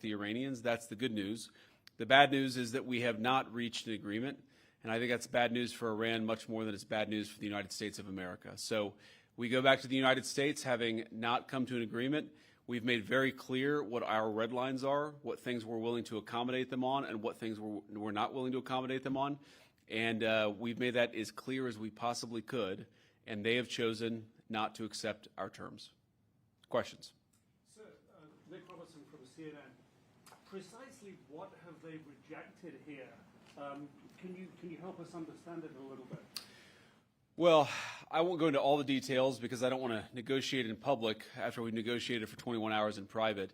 the Iranians. That's the good news. The bad news is that we have not reached an agreement, and I think that's bad news for Iran much more than it's bad news for the United States of America. So we go back to the United States having not come to an agreement. We've made very clear what our red lines are, what things we're willing to accommodate them on, and what things we're not willing to accommodate them on. And we've made that as clear as we possibly could, and they have chosen not to accept our terms. Questions? Sir, Nick Robertson from CNN. Precisely what have they rejected here? Can you help us understand it a little bit? Well, I won't go into all the details because I don't want to negotiate in public after we negotiated for 21 hours in private.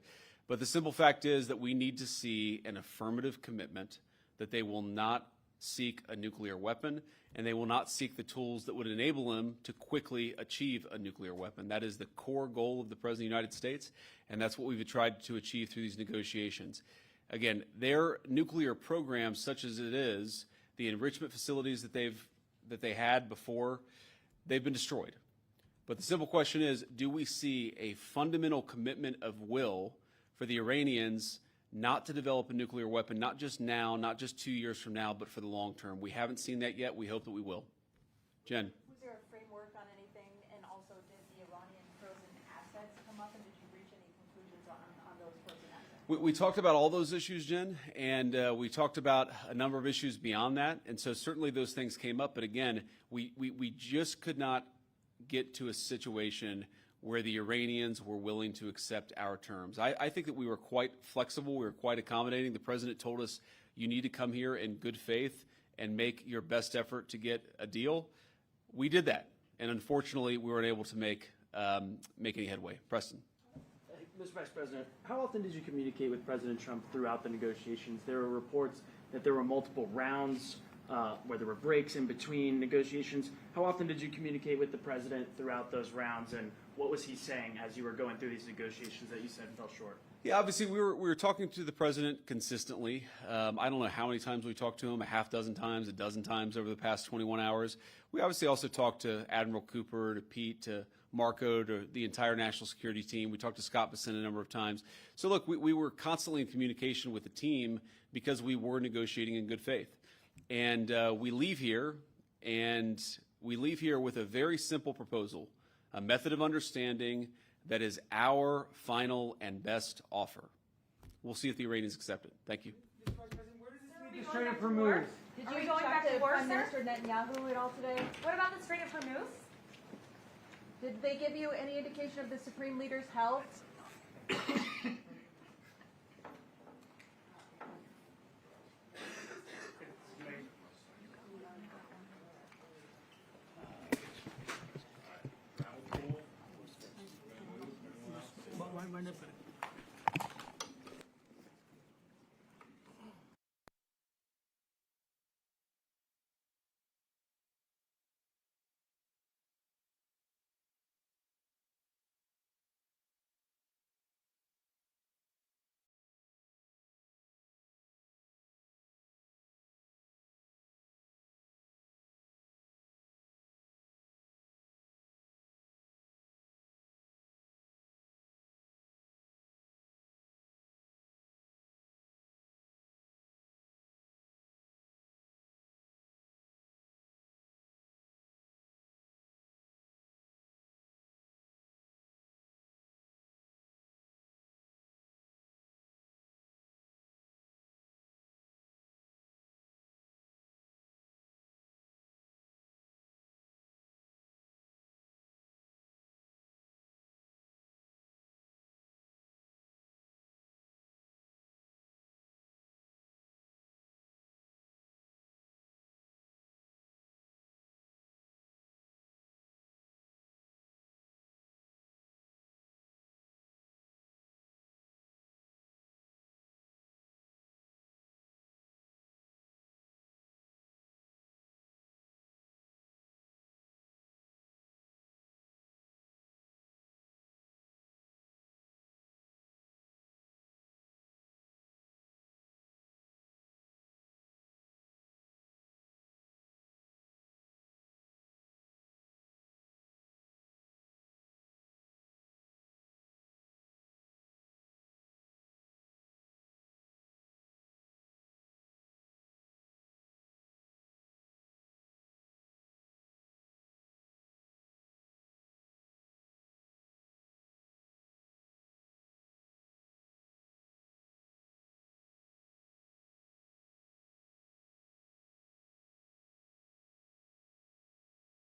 But the simple fact is that we need to see an affirmative commitment that they will not seek a nuclear weapon and they will not seek the tools that would enable them to quickly achieve a nuclear weapon. That is the core goal of the President of the United States, and that's what we've tried to achieve through these negotiations. Again, their nuclear program, such as it is, the enrichment facilities that they had before, they've been destroyed. But the simple question is, do we see a fundamental commitment of will for the Iranians not to develop a nuclear weapon, not just now, not just 2 years from now, but for the long term? We haven't seen that yet. We hope that we will. Jen. Was there a framework on anything? And also, did the Iranian frozen assets come up, and did you reach any conclusions on those frozen assets? We talked about all those issues, Jen, and we talked about a number of issues beyond that. And so certainly those things came up. But again, we just could not get to a situation where the Iranians were willing to accept our terms. I think that we were quite flexible. We were quite accommodating. The president told us, you need to come here in good faith and make your best effort to get a deal. We did that. And unfortunately, we weren't able to make any headway. Preston. Mr. Vice President, how often did you communicate with President Trump throughout the negotiations? There were reports that there were multiple rounds where there were breaks in between negotiations. How often did you communicate with the president throughout those rounds, and what was he saying as you were going through these negotiations that you said fell short? Yeah, obviously we were talking to the president consistently. I don't know how many times we talked to him, a half dozen times, a dozen times over the past 21 hours. We obviously also talked to Admiral Cooper, to Pete, to Marco, to the entire national security team. We talked to Scott Bessent a number of times. So look, we were constantly in communication with the team because we were negotiating in good faith. And we leave here with a very simple proposal, a method of understanding that is our final and best offer. We'll see if the Iranians accept it. Thank you. Mr. Vice President, where does this lead the Strait of Hormuz? Did you going back to Prime Minister Netanyahu at all today? What about the Strait of Hormuz? Did they give you any indication of the Supreme Leader's health?